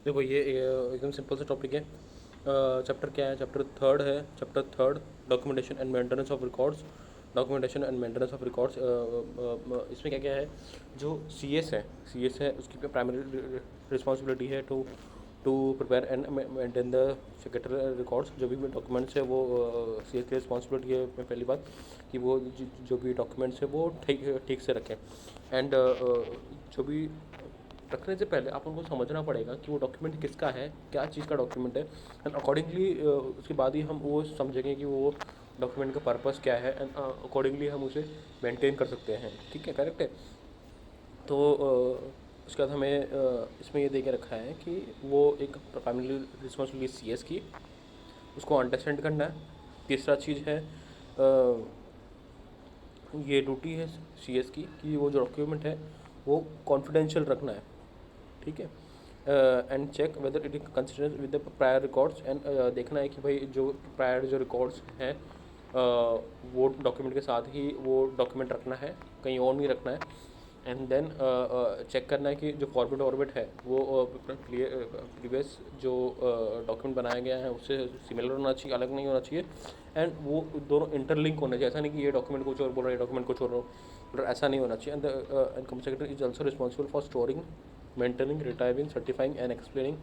देखो ये एकदम सिंपल सा टॉपिक है। चैप्टर क्या है? चैप्टर थर्ड है। Chapter third, documentation and maintenance of records. Documentation and maintenance of records. इसमें क्या क्या है? जो सी एस है उसकी प्राइमरी रिस्पॉन्सिबिलिटी है to prepare and maintain the secretary records. जो भी डॉक्यूमेंट्स है वो सी एस की रिस्पॉन्सिबिलिटी है। पहली बात कि वो जो भी डॉक्यूमेंट्स है वो ठीक ठीक से रखें। एंड जो भी रखने से पहले आप उनको समझना पड़ेगा कि वो डॉक्यूमेंट किसका है, क्या चीज़ का डॉक्यूमेंट है। एंड अकॉर्डिंगली उसके बाद ही हम वो समझेंगे कि वो डॉक्यूमेंट का पर्पस क्या है, एंड अकॉर्डिंगली हम उसे मेंटेन कर सकते हैं। ठीक है, करेक्ट है। तो उसके बाद हमें इसमें ये दे के रखा है कि वो एक प्राइमरी रिस्पॉन्सिबिलिटी सी एस की, उसको अंडरस्टैंड करना है। तीसरा चीज़ है ये ड्यूटी है सी एस की कि वो जो डॉक्यूमेंट है वो कॉन्फिडेंशियल रखना है। ठीक है। And check whether it is consider with the prior records. And देखना है कि भाई जो प्रायर जो रिकॉर्ड्स हैं वो डॉक्यूमेंट के साथ ही वो डॉक्यूमेंट रखना है, कहीं और नहीं रखना है। एंड देन चेक करना है कि जो फॉर्मेट ऑर्बिट है वो प्रीवियस जो डॉक्यूमेंट बनाया गया है उससे सिमिलर होना चाहिए, अलग नहीं होना चाहिए। एंड वो दोनों इंटरलिंक होने चाहिए। ऐसा नहीं कि ये डॉक्यूमेंट कुछ और बोल रहा है, ये डॉक्यूमेंट कुछ और मतलब ऐसा नहीं होना चाहिए। And company secretary is also responsible for storing, maintaining, retrieving, certifying and explaining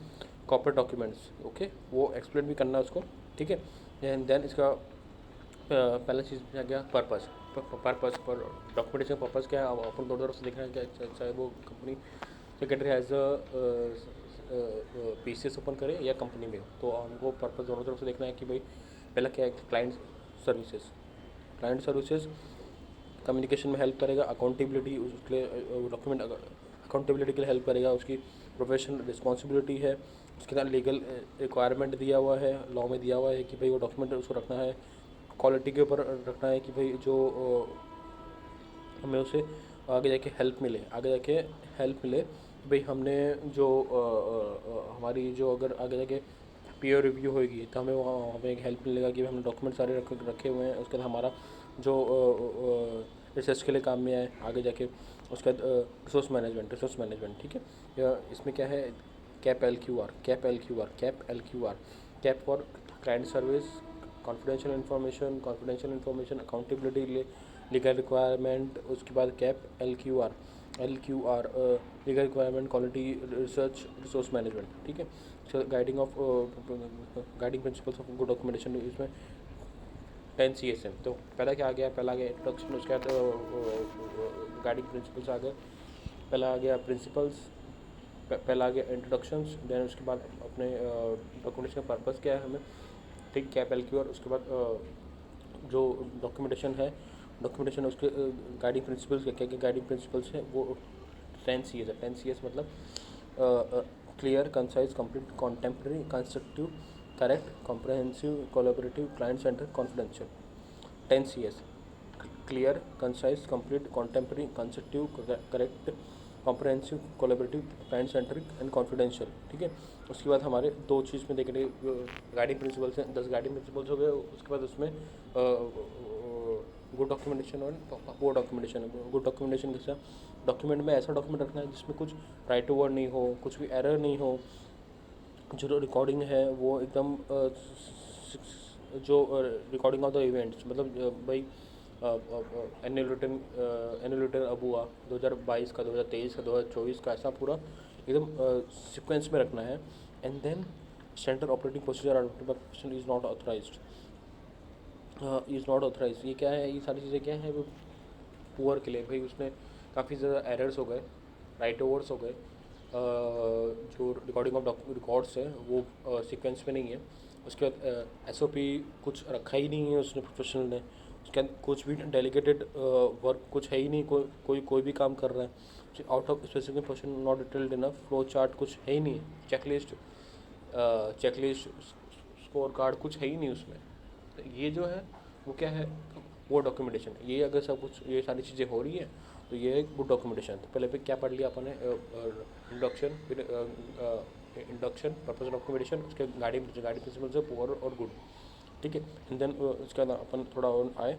corporate documents. Okay, वो एक्सप्लेन भी करना है उसको। ठीक है। एंड देन इसका पहला चीज़ आ गया पर्पस। पर्पस पर डॉक्यूमेंटेशन पर्पस क्या है, अब अपन दोनों तरफ से देखना है कि चाहे वो company secretary as P C S open करे या कंपनी में हो, तो हमको पर्पस दोनों तरफ से देखना है कि भाई पहला क्या है, client services. Client services communication में हेल्प करेगा, अकाउंटेबिलिटी उसके लिए डॉक्यूमेंट अकाउंटेबिलिटी के लिए हेल्प करेगा, उसकी प्रोफेशनल रिस्पॉन्सिबिलिटी है। उसके साथ लीगल रिक्वायरमेंट दिया हुआ है, लॉ में दिया हुआ है कि भाई वो डॉक्यूमेंट उसको रखना है। क्वालिटी के ऊपर रखना है कि भाई जो हमें उसे आगे जाके हेल्प मिले, आगे जाके हेल्प मिले कि भाई हमने जो हमारी जो अगर आगे जाके पीयर रिव्यू होगी तो हमें वहाँ हमें एक हेल्प मिलेगा कि हमने डॉक्यूमेंट सारे रखे हुए हैं। उसके बाद हमारा जो रिसर्च के लिए काम में आए आगे जाके। उसके बाद रिसोर्स मैनेजमेंट। ठीक है। इसमें क्या है, cap L Q R, cap for client service, confidential information, accountability, legal requirement. उसके बाद cap L Q R legal requirement, quality, research, resource management. ठीक है। Guiding principles of good documentation. इसमें 10 CSM। तो पहला क्या आ गया? पहला आ गया इंट्रोडक्शन। उसके बाद गाइडिंग प्रिंसिपल्स आ गए। पहला आ गया प्रिंसिपल्स, पहला आ गया इंट्रोडक्शंस। देन उसके बाद अपने डॉक्यूमेंटेशन का पर्पस क्या है हमें, ठीक, कैप एल क्यू आर। उसके बाद जो डॉक्यूमेंटेशन है, डॉक्यूमेंटेशन उसके गाइडिंग प्रिंसिपल्स क्या क्या गाइडिंग प्रिंसिपल्स हैं वो 10 CS है। 10 CS मतलब clear, concise, complete, contemporary, constructive, correct, comprehensive, collaborative, client centre, confidential. 10 CS, clear, concise, complete, contemporary, constructive, correct, comprehensive, collaborative, client centric and confidential. ठीक है। उसके बाद हमारे दो चीज़ में देखने गाइडिंग प्रिंसिपल्स हैं, 10 गाइडिंग प्रिंसिपल्स हो गए। उसके बाद उसमें गुड डॉक्यूमेंटेशन और पुअर डॉक्यूमेंटेशन है। गुड डॉक्यूमेंटेशन कैसा, डॉक्यूमेंट में ऐसा डॉक्यूमेंट रखना है जिसमें कुछ राइट टू वर्ड नहीं हो, कुछ भी एरर नहीं हो। जो रिकॉर्डिंग है वो एकदम जो रिकॉर्डिंग ऑफ द इवेंट्स, मतलब भाई एनुअल रिटर्न अब हुआ 2022 का, 2023 का, 2024 का, ऐसा पूरा एकदम सीक्वेंस में रखना है। And then standard operating procedure profession is not authorise. ये क्या है, ये सारी चीज़ें क्या है वो पुअर के लिए। भाई उसमें काफ़ी ज़्यादा एरर्स हो गए, राइट ओवर्स हो गए, जो रिकॉर्डिंग ऑफ रिकॉर्ड्स है वो सीक्वेंस में नहीं है। उसके बाद SOP कुछ रखा ही नहीं है उसने, प्रोफेशनल ने। उसके बाद कुछ भी डेलीगेटेड वर्क कुछ है ही नहीं, कोई भी काम कर रहा है out of specific portion, not detailed enough, flow chart कुछ है ही नहीं, चेकलिस्ट स्कोर कार्ड कुछ है ही नहीं उसमें। तो ये जो है वो क्या है, वो डॉक्यूमेंटेशन है। ये अगर सब कुछ ये सारी चीज़ें हो रही है तो ये एक गुड डॉक्यूमेंटेशन। तो पहले पे क्या पढ़ लिया अपन ने, इंडक्शन, फिर इंडक्शन, पर्पस डॉक्यूमेंटेशन, उसके गाइडिंग प्रिंसिपल्स है पुअर और गुड। ठीक है। एंड देन उसके बाद अपन थोड़ा और आए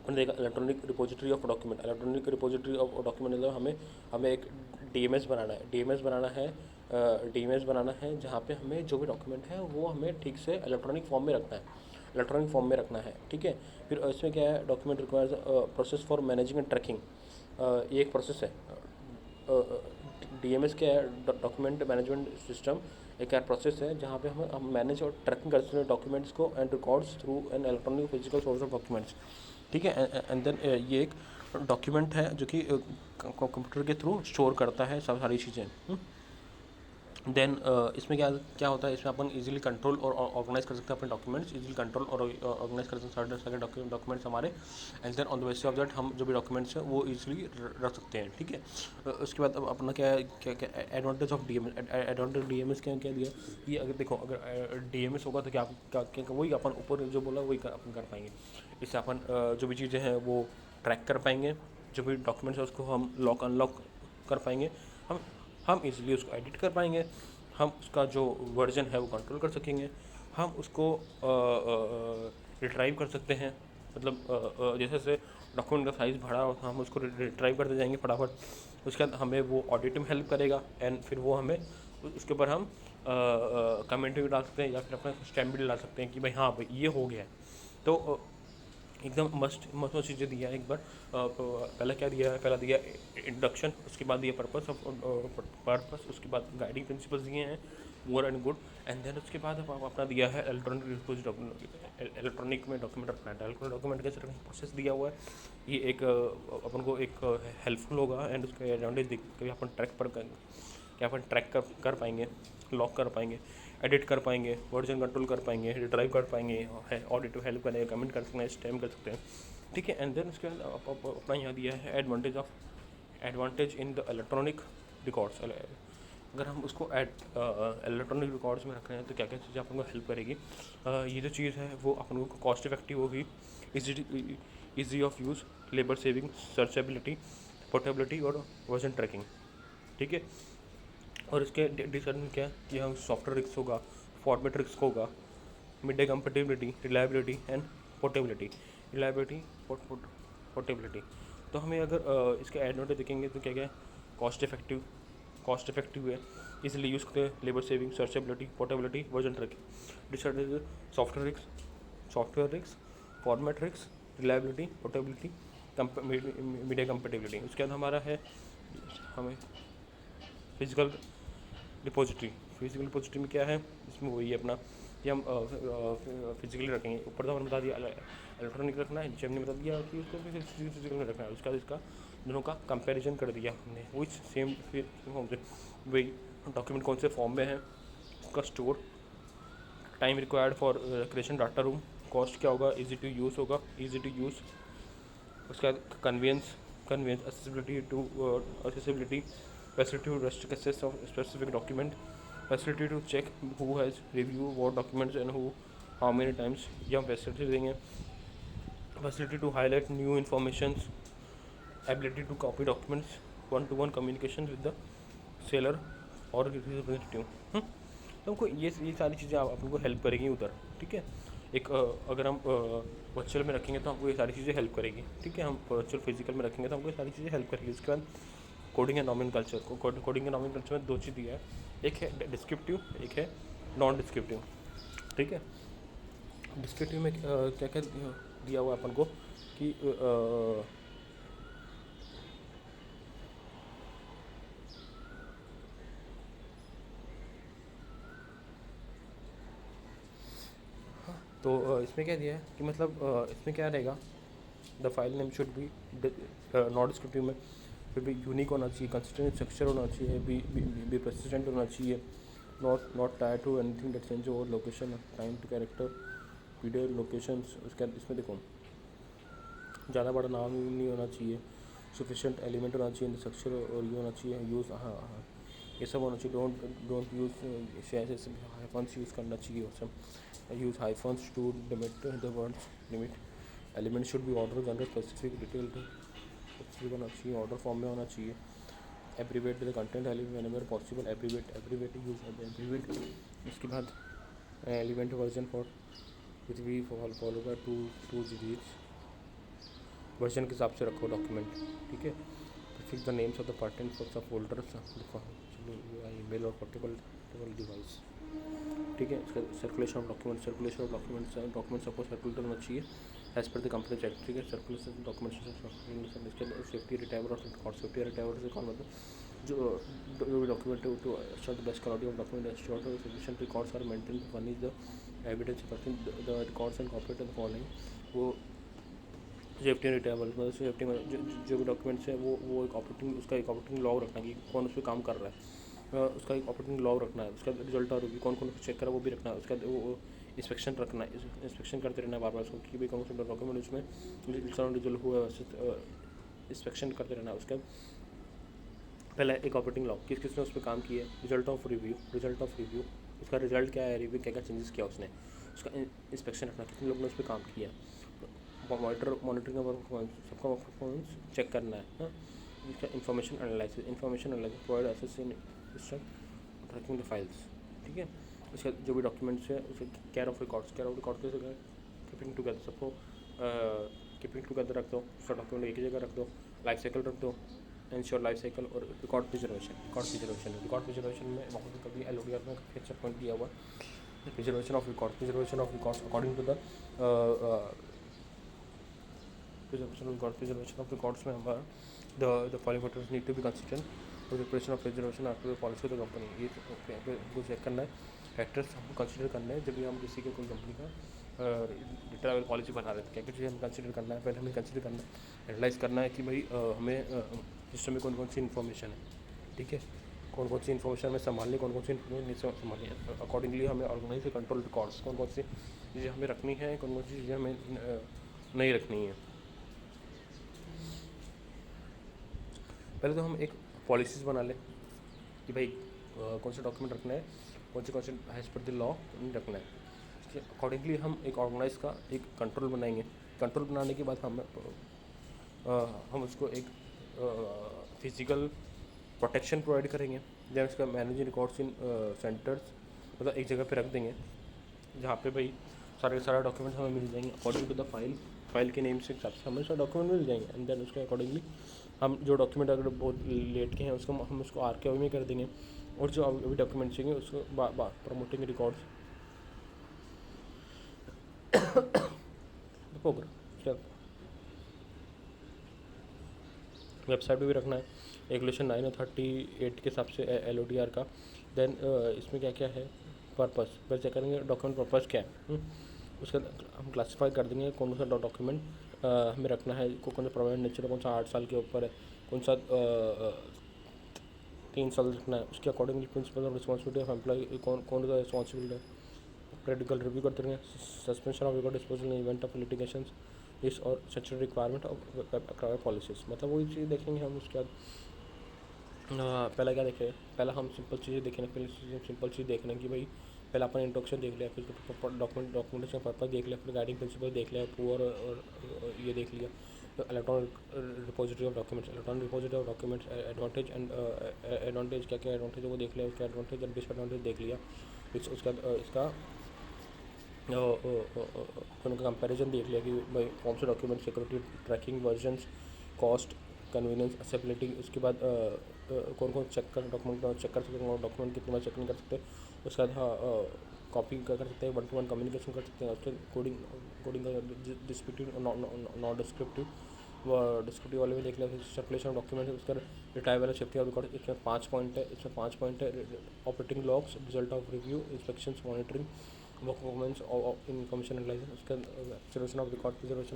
अपन देखा electronic repository of document. Electronic repository of document मतलब हमें एक डीएमएस बनाना है। डीएमएस बनाना है जहाँ पे हमें जो भी डॉक्यूमेंट है वो हमें ठीक से इलेक्ट्रॉनिक फॉर्म में रखना है, इलेक्ट्रॉनिक फॉर्म में रखना है, ठीक है। फिर इसमें क्या है, document requires process for managing and tracking. ये एक प्रोसेस है। डीएमएस क्या है, डॉक्यूमेंट मैनेजमेंट सिस्टम, एक ऐसा प्रोसेस है जहाँ पे हम मैनेज और ट्रैकिंग कर सकते हैं डॉक्यूमेंट्स को and records through an electronic physical source of documents, ठीक है। एंड देन ये एक डॉक्यूमेंट है जो कि कंप्यूटर के थ्रू स्टोर करता है सब सारी चीज़ें। देन इसमें क्या क्या होता है, इसमें अपन इजीली कंट्रोल और ऑर्गेनाइज कर सकते हैं अपने डॉक्यूमेंट्स, इजीली कंट्रोल और ऑर्गेनाइज कर सकते हैं सारे डॉक्यूमेंट्स हमारे। And then on the basis of that हम जो भी डॉक्यूमेंट्स हैं वो इजीली रख सकते हैं, ठीक है। उसके बाद अब अपना क्या है, क्या advantage of DMs. Advantage DMs क्या क्या दिया कि अगर देखो, अगर डीएमएस होगा तो क्या वही अपन ऊपर जो बोला वही अपन कर पाएंगे। इससे अपन जो भी चीज़ें हैं वो ट्रैक कर पाएंगे, जो भी डॉक्यूमेंट्स है उसको हम लॉक अनलॉक कर पाएंगे, हम इजीली उसको एडिट कर पाएंगे, हम उसका जो वर्जन है वो कंट्रोल कर सकेंगे, हम उसको रिट्राइव कर सकते हैं। मतलब जैसे डॉक्यूमेंट का साइज़ बड़ा हो हम उसको रिट्राइव करते जाएंगे फटाफट। उसके बाद हमें वो ऑडिट में हेल्प करेगा एंड फिर वो हमें उसके ऊपर हम कमेंट भी डाल सकते हैं या फिर अपना स्टैम्प भी डाल सकते हैं कि भाई हाँ भाई ये हो गया है। तो एकदम मस्त मस्त चीज़ें दिया है एक बार। पहला क्या दिया है, पहला दिया इंट्रोडक्शन, उसके बाद दिया पर्पस, उसके बाद गाइडिंग प्रिंसिपल्स दिए हैं more and good. And then उसके बाद अपना दिया है इलेक्ट्रॉनिक में डॉक्यूमेंट रखना है। इलेक्ट्रॉनिक डॉक्यूमेंट कैसे रखना प्रोसेस दिया हुआ है। ये एक अपन को एक हेल्पफुल होगा एंड उसका एडवांटेज देख के अपन ट्रैक कर पाएंगे, लॉक कर पाएंगे, एडिट कर पाएंगे, वर्जन कंट्रोल कर पाएंगे, रिट्राइव कर पाएंगे, ऑडिट हेल्प करेंगे, कमेंट कर सकते हैं, स्टैम्प कर सकते हैं, ठीक है। एंड देन उसके बाद अपना यहाँ दिया है advantage in the electronic records. अगर हम उसको इलेक्ट्रॉनिक रिकॉर्ड्स में रख रहे हैं तो क्या क्या चीज़ें अपन को हेल्प करेगी। ये जो चीज़ है वो अपन को कॉस्ट इफेक्टिव होगी, easy of use, labour saving, searchability, portability और वर्जन ट्रैकिंग, ठीक है। और इसके डिसएडवांटेज क्या है कि हम सॉफ्टवेयर रिस्क होगा, फॉर्मेट रिस्क होगा, media compatibility, reliability and portability. Reliability, portability. तो हमें अगर इसके एडवांटेज देखेंगे तो क्या क्या है, कॉस्ट इफेक्टिव है, इजीली यूज़ करते हैं, labour saving, searchability, portability, version tracking. Disadvantage software risk, format risk, reliability, portability, media compatibility. उसके बाद हमारा है हमें फिजिकल डिपॉजिटरी में क्या है, इसमें वही है अपना कि हम फिजिकली रखेंगे। ऊपर तो हमने बता दिया इलेक्ट्रॉनिक रखना है, नीचे हमने बता दिया कि उसको भी फिजिकल में रखना है। उसका इसका दोनों का कंपैरिजन कर दिया हमने, वही सेम फॉर्म से, वही डॉक्यूमेंट कौन से फॉर्म में है, उसका store, time required for creation data room, cost क्या होगा, ईजी टू यूज़ होगा, ईजी टू यूज़। उसका convenience, accessibility, facility to restrict access of specific document, facility to check who has reviewed what documents and who how many times, ये हम facility देंगे। facility to highlight new informations, ability to copy documents, one-to-one communication with the seller और representative। तो हमको ये सारी चीज़ें अपन को हेल्प करेंगी उधर, ठीक है। एक अगर हम वर्चुअल में रखेंगे तो हमको ये सारी चीज़ें हेल्प करेगी, ठीक है। हम वर्चुअल फिजिकल में रखेंगे तो हमको ये सारी चीज़ें हेल्प करेगी। उसके बाद coding and nomenclature coding and nomenclature में दो चीज़ दिया है, एक है डिस्क्रिप्टिव, एक है नॉन डिस्क्रिप्टिव, ठीक है। डिस्क्रिप्टिव में क्या क्या दिया हुआ है अपन को कि तो इसमें क्या दिया है कि मतलब इसमें क्या रहेगा, the file name should be not descriptive में फिर भी यूनिक होना चाहिए, कंसिस्टेंट स्ट्रक्चर होना चाहिए, बी परसिस्टेंट होना चाहिए, not tire to anything that change over location, time to character, video locations. उसके बाद इसमें देखो ज़्यादा बड़ा नाम नहीं होना चाहिए, सफिशिएंट एलिमेंट होना चाहिए स्ट्रक्चर, और ये होना चाहिए यूज़, हाँ ये सब होना चाहिए। डोंट यूज़ ऐसे हाइफन्स यूज़ करना चाहिए, और सब use hyphens to limit the words limit. Element should be order general specific detail specific होना चाहिए, ऑर्डर फॉर्म में होना चाहिए। Abbreviate the content element whenever possible, abbreviate use abbreviate. उसके बाद element version for which we follow by to GBs। Version के हिसाब से रखो डॉक्यूमेंट, ठीक है। Fix the names of the pertinent of folders email और पोर्टेबल डिवाइस, ठीक है। सर्कुलेशन ऑफ डॉक्यूमेंट्स सबको सर्कुलेट होना चाहिए as per the company act, ठीक है। सर्कुलेशन डॉक्यूमेंट्स सेफ्टी रिटाइवर और रिकॉर्ड, सेफ्टी रिटाइवर से कौन मतलब जो document to ensure the best quality of document, ensure the sufficient records are maintained to furnish the evidence supporting the records and cooperate and following। वो safety readable मतलब safety में जो भी डॉक्यूमेंट्स है वो एक ऑपरेटिंग उसका एक ऑपरेटिंग लॉग रखना कि कौन उस पर काम कर रहा है, उसका एक ऑपरेटिंग लॉग रखना है, उसका रिजल्ट और रिव्यू कौन कौन चेक करा वो भी रखना है, उसका वो इंस्पेक्शन रखना है, इंस्पेक्शन करते रहना है बार बार उसको कि भाई कौन सा डॉक्यूमेंट उसमें रिजल्ट हुआ है, इंस्पेक्शन करते रहना है। उसका पहले एक ऑपरेटिंग लॉग किस किसने उस पर काम किया है, रिजल्ट ऑफ रिव्यू उसका रिजल्ट क्या है, रिव्यू क्या क्या चेंजेस किया उसने, उसका इंस्पेक्शन रखना कितने लोगों ने उस पर काम किया, मॉनिटरिंग सबका परफॉर्मेंस चेक करना है, हाँ। इसका information analysis provide assessing system tracking the files, ठीक है। उसका जो भी डॉक्यूमेंट्स है उसके केयर ऑफ रिकॉर्ड्स कैसे कीपिंग टुगेदर, सबको कीपिंग टुगेदर रख दो, उसका डॉक्यूमेंट एक ही जगह रख दो, लाइफ साइकिल रख दो, एंश्योर लाइफ साइकिल और रिकॉर्ड प्रिजर्वेशन में वहाँ पर कभी LODR में काफ़ी अच्छा पॉइंट दिया हुआ है, preservation of records according to the preservation of records में हमारा the following factors need to be considered for the preparation of preservation after the policy of the company। ये हमको चेक करना है, फैक्टर्स हमको कंसिडर करना है जब भी हम किसी के कोई कंपनी का रिटायरल पॉलिसी बना रहे थे, क्या क्या चीज़ें हमें कंसिडर करना है, पहले हमें कंसिडर करना है, एनालाइज करना है कि भाई हमें सिस्टम में कौन कौन सी इन्फॉर्मेशन है, ठीक है, कौन कौन सी इन्फॉर्मेशन हमें संभालनी, कौन कौन सी इन्फॉर्मेशन नहीं संभालनी है, अकॉर्डिंगली हमें ऑर्गेनाइज कंट्रोल रिकॉर्ड्स कौन कौन सी चीज़ें हमें रखनी है, कौन कौन सी चीज़ें हमें नहीं रखनी है। पहले तो हम एक पॉलिसीज़ बना लें कि भाई कौन सा डॉक्यूमेंट रखना है, कौन से एज पर द लॉ रखना है, इसके अकॉर्डिंगली हम एक ऑर्गेनाइज का एक कंट्रोल बनाएंगे। कंट्रोल बनाने के बाद हम उसको एक फिजिकल प्रोटेक्शन प्रोवाइड करेंगे, जब इसका मैनेजिंग रिकॉर्ड्स इन सेंटर्स मतलब एक जगह पे रख देंगे जहाँ पे भाई सारे डॉक्यूमेंट्स हमें मिल जाएंगे अकॉर्डिंग टू द फाइल के नेम से हिसाब से हमें सारे डॉक्यूमेंट मिल जाएंगे, एंड देन उसके अकॉर्डिंगली हम जो डॉक्यूमेंट अगर बहुत लेट के हैं उसको हम उसको आर्काइव में कर देंगे, और जो अभी डॉक्यूमेंट चाहिए उसको प्रमोटिंग रिकॉर्ड्स होगा, क्या वेबसाइट पे भी रखना है रेगुलेशन 9 और 38 के हिसाब से LODR का। देन इसमें क्या क्या है पर्पस, फिर चेक करेंगे डॉक्यूमेंट पर्पस क्या है, उसका हम क्लासीफाई कर देंगे कौन सा डॉक्यूमेंट हमें रखना है, कौन सा परमानेंट नेचर है, कौन सा 8 साल के ऊपर है, कौन सा 3 साल रखना है, उसके accordingly principle of responsibility of employ कौन सा रिस्पॉन्सिबिलिटी है, क्रिटिकल रिव्यू करते रहेंगे, suspension of record disposal in event of litigation इस और स्टैट्यूटरी रिक्वायरमेंट ऑफ पॉलिसीज, मतलब वही चीज़ देखेंगे हम। उसके बाद पहला क्या देखें, पहला हम सिंपल चीज़ें देखें, सिंपल चीज़ देखना कि भाई पहले अपन इंट्रोडक्शन देख लिया, फिर डॉक्यूमेंटेशन पर्पस देख लिया, फिर गाइडिंग प्रिंसिपल देख लिया, पुअर और ये देख लिया, electronic repository of documents advantage क्या क्या एडवांटेज है वो देख लिया, उसका एडवांटेज एंड डिसएडवांटेज देख लिया, उसका इसका उनका कंपैरिजन देख लिया कि भाई कौन से document security tracking versions cost convenience accessibility, उसके बाद कौन कौन डॉक्यूमेंट चेक कर सकते हैं, डॉक्यूमेंट कितनी बार चेक नहीं कर सकते, उसके बाद कॉपी कर सकते हैं, 1-to-1 कम्युनिकेशन कर सकते हैं, उसके कोडिंग का डिस्क्रिप्टिव नॉन डिस्क्रिप्टिव वाले में देख लिया, सर्कुलेशन डॉक्यूमेंट उसका रिटायरल सेफ्टी ऑफ रिकॉर्ड, इसमें 5 पॉइंट है, इसमें 5 पॉइंट है, operating logs, result of review, inspections, monitoring, performance of information analysis, उसका प्रिजर्वेशन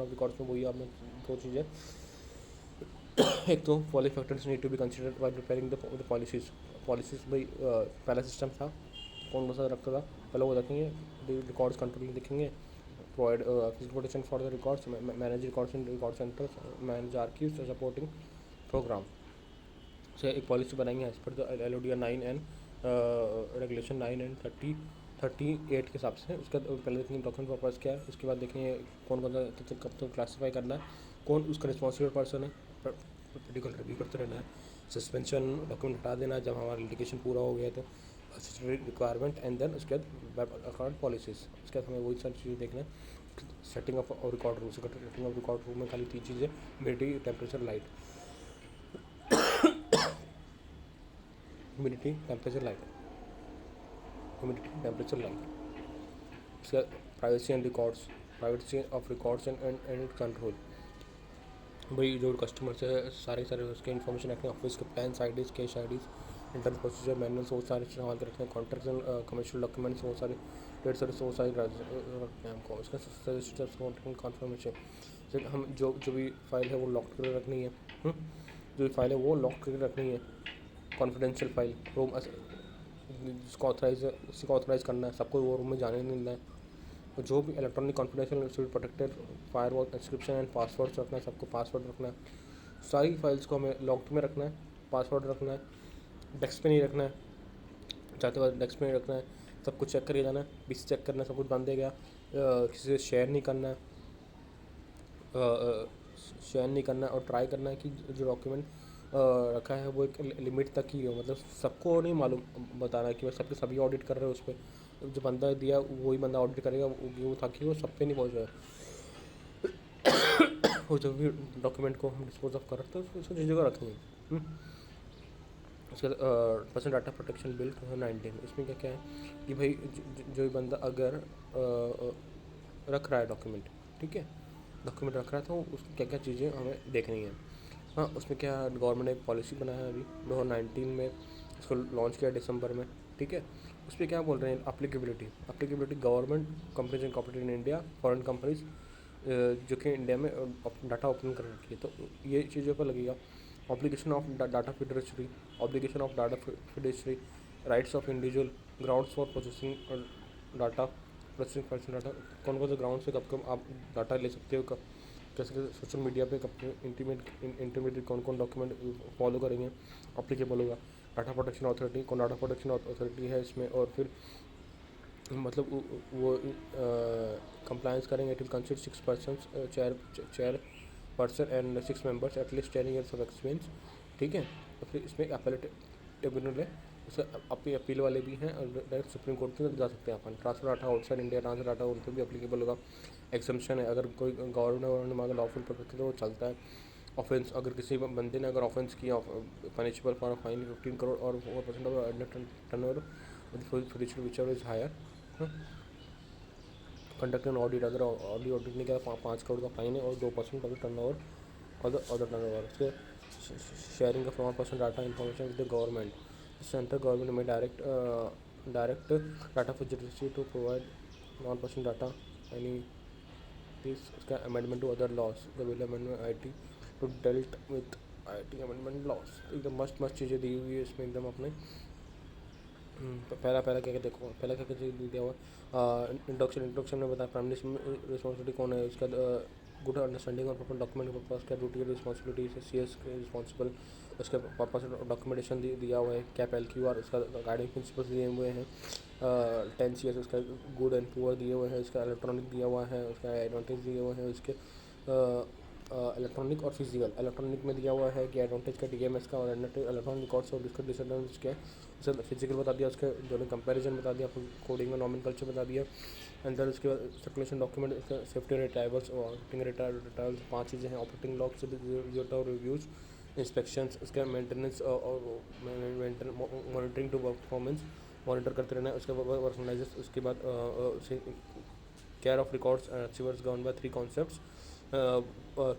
ऑफ रिकॉर्ड्स में वही आपने 2 चीज़ें, एक तो following factors need to be considered while preparing the policies भाई पहला सिस्टम था कौन सा रखता था, पहले वो देखेंगे, रिकॉर्ड्स कंट्रोल देखेंगे, provide physical protection for the records, manage records in record centres, manage archives, supporting programme से एक पॉलिसी बनाएंगे as per the LODR 9 and regulation 9 and 38 के हिसाब से। उसका पहले देखेंगे डॉक्यूमेंट पर्पस क्या है, उसके बाद देखेंगे कौन कौन सा कब तक क्लासीफाई करना है, कौन उसका रिस्पॉन्सिबल पर्सन है, क्रिटिकल रिव्यू करते रहना है, सस्पेंशन डॉक्यूमेंट हटा देना जब हमारा लिटिगेशन पूरा हो गया तो, रिक्वायरमेंट एंड देन उसके बाद अकाउंट पॉलिसीज, उसके बाद हमें वही सारी चीज़ें देखना है। सेटिंग ऑफ और record room, setting of record room में खाली 3 चीज़ें, humidity, temperature, light. Humidity, temperature, light, humidity, temperature, light. इसका privacy and records, privacy of records and control. भाई जो कस्टमर से सारे उसके इन्फॉर्मेशन रखने, ऑफिस के plans, IDs, cash IDs, internal procedure manuals, वो सारे संभाल के रखने, कॉन्ट्रैक्ट्स एंड कमर्शियल डॉक्यूमेंट्स, वो सारे डेट सर्विस, वो सारी हमको उसका रजिस्टर्स कॉन्फर्मेशन। जैसे हम जो भी फाइल है वो लॉक करके रखनी है, जो भी फाइल है वो लॉक करके रखनी है, कॉन्फिडेंशियल फाइल रूम, जिसको ऑथराइज करना है, सबको वो रूम में जाने नहीं देना है। तो जो भी electronic confidential should protected, firewall, inscription and passwords रखना है, सबको पासवर्ड रखना है, सारी फाइल्स को हमें लॉक्ड में रखना है, पासवर्ड रखना है, डेस्क पे नहीं रखना है, चाहते वक्त डेस्क पे नहीं रखना है, सब कुछ चेक करके जाना है, पीछे चेक करना है, सब कुछ बंद है क्या, किसी से शेयर नहीं करना है, शेयर नहीं करना है, और ट्राई करना है कि जो डॉक्यूमेंट रखा है वो एक लिमिट तक ही हो, मतलब सबको नहीं मालूम बताना है कि मैं सबके सभी ऑडिट कर रहे हो, उस पर जो बंदा दिया वही बंदा ऑडिट करेगा, वो ताकि वो सब पे नहीं पहुँच जाए। वो जब भी डॉक्यूमेंट को हम डिस्पोज ऑफ कर रहे हैं तो उसको चीज़ों को रखेंगे। उसके पर्सनल डाटा प्रोटेक्शन बिल 2019, इसमें क्या क्या है कि भाई जो भी बंदा अगर रख रहा है डॉक्यूमेंट, ठीक है, डॉक्यूमेंट रख रहा है तो उसकी क्या क्या चीज़ें हमें देखनी है। हाँ, उसमें क्या गवर्नमेंट ने एक पॉलिसी बनाया है अभी 2019 में, उसको लॉन्च किया दिसंबर में, ठीक है। उस पर क्या बोल रहे हैं, applicability government companies incorporated in India, foreign companies जो कि इंडिया में डाटा ओपन कर रखी है, तो ये चीज़ों पर लगेगा। Obligation of data Fidelity, obligation of data Fidelity, rights of individual, grounds for processing data, processing person data, कौन कौन से ग्राउंड से कब कब आप डाटा ले सकते हो, कब कैसे कैसे सोशल मीडिया पे कब इंटीमेट कौन कौन डॉक्यूमेंट फॉलो करेंगे, अप्लीकेबल होगा। डाटा प्रोटेक्शन अथॉरिटी, कौन डाटा प्रोटेक्शन अथॉरिटी है इसमें, और फिर मतलब वो कंप्लायंस करेंगे, it will consider 6 person, chair person and 6 members at least 10 years of experience, ठीक है। तो फिर इसमें अपीलेट ट्रिब्यूनल है, उससे अपील वाले भी हैं, और डायरेक्ट सुप्रीम कोर्ट में जा सकते हैं अपन। Transfer data outside India, transfer data उन पर भी अप्लीकेबल होगा। एग्जम्पशन है, अगर कोई गवर्नमेंट मांगे लॉफुल पर्पज तो वो चलता है। ऑफेंस, अगर किसी बंदे ने अगर ऑफेंस किया, पनिशेबल फॉर फाइन 15 करोड़ और 4% of turnover which whichever is higher. Conduct an audit, अगर ऑडिट नहीं किया 5 करोड़ का फाइन है, और 2% ऑफ टर्नओवर और द टर्नओवर। उसके sharing of 1% data information with the government, central government में direct data facility to provide 1% data any this. उसका amendment to other laws, the bill amendment IT to dealt with IT amendment laws. एकदम मस्त मस्त चीज़ें दी हुई है इसमें एकदम अपने। पहला पहला क्या क्या देखो, पहला क्या क्या चीज़ दिया हुआ, इंट्रोडक्शन में बताया प्राइमरी रिस्पॉन्सिबिलिटी कौन है, उसका गुड अंडरस्टैंडिंग और प्रॉपर डॉक्यूमेंट पर्पस, क्या ड्यूटी रिस्पॉन्सिबिलिटी से CS के रिस्पॉन्सिबल, उसके पर्पस डॉक्यूमेंटेशन दिया हुआ है, क्या PLQR, उसका गाइडिंग प्रिंसिपल्स दिए हुए हैं, 10 CS उसका गुड एंड पुअर दिए हुए हैं, उसका इलेक्ट्रॉनिक दिया हुआ है, उसका एडवांटेज दिए हुए हैं, उसके इलेक्ट्रॉनिक और फिजिकल। इलेक्ट्रॉनिक में दिया हुआ है कि एडवांटेज का DMS का, और इलेक्ट्रॉनिक रिकॉर्ड्स और उसका डिसएडवांटेज क्या है, उसका फिजिकल बता दिया, उसके दोनों कंपैरिजन बता दिया, कोडिंग और नॉमेनक्लेचर बता दिया। अंदर उसके बाद सर्कुलेशन डॉक्यूमेंट, उसका सेफ्टी रिट्राइवल्स और ऑपरेटिंग रिट्राइवल्स 5 चीज़ें हैं। ऑपरेटिंग लॉग से रिजल्ट और रिव्यूज़, इंस्पेक्शंस, उसका मेंटेनेंस और मॉनिटरिंग टू परफॉर्मेंस, मॉनिटर करते रहना है। उसके बाद पर्सनलाइजेस, उसके बाद care of records and achievers govern by 3 concepts,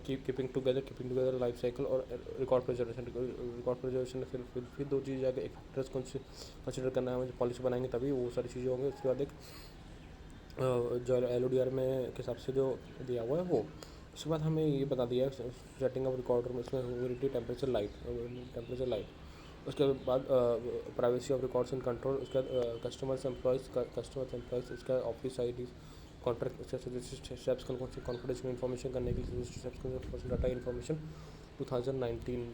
keeping together life cycle और रिकॉर्ड प्रिजर्वेशन। फिर 2 चीज़ जाकर एक फैक्टर्स कंसिडर करना है, मुझे पॉलिसी बनाएंगे तभी वो सारी चीज़ें होंगी। उसके बाद एक जो LODR में के हिसाब से जो दिया हुआ है वो। उसके बाद हमें ये बता दिया है सेटिंग ऑफ रिकॉर्डर में, इसमें ह्यूमिडिटी, टेम्परेचर, लाइट। उसके बाद privacy of records and control, उसके बाद कस्टमर्स एम्प्लॉयज़, उसका ऑफिस IDs, कॉन्ट्रैक्ट स्टेप्स कौन से कॉन्फिडेंशियल इन्फॉर्मेशन करने के लिए स्टेप्स, डाटा इन्फॉर्मेशन 2019।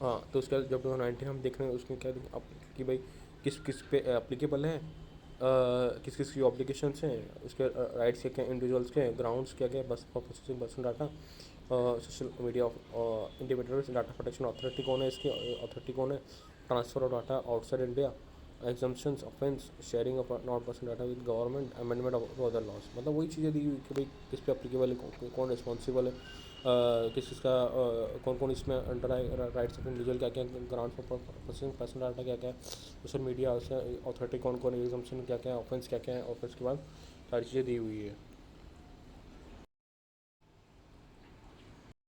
हाँ, तो उसके बाद जब 2019 हम देख रहे हैं उसमें क्या कि भाई किस किस पे एप्लीकेबल है, किस किस की ऑब्लिगेशंस हैं, उसके राइट्स क्या क्या, इंडिविजुअल्स के ग्राउंड्स क्या क्या, बस for processing personal data, social media independent data protection authority कौन है, इसकी अथॉरिटी कौन है, transfer of data outside India, exemptions, offence, sharing of not personal data with government, amendment of other laws. मतलब वही चीज़ें दी हुई कि भाई किस पे अप्लीकेबल है, कौन रिस्पॉन्सिबल है, किस चीज़ का, कौन कौन इसमें अंडर आए, राइट्स ऑफ इंडिविजुअल क्या क्या, grant for processing personal data क्या क्या है, सोशल मीडिया अथॉरिटी कौन कौन है, एग्जम्पशन क्या क्या है, ऑफेंस क्या क्या है, ऑफेंस के बाद सारी चीज़ें दी हुई है।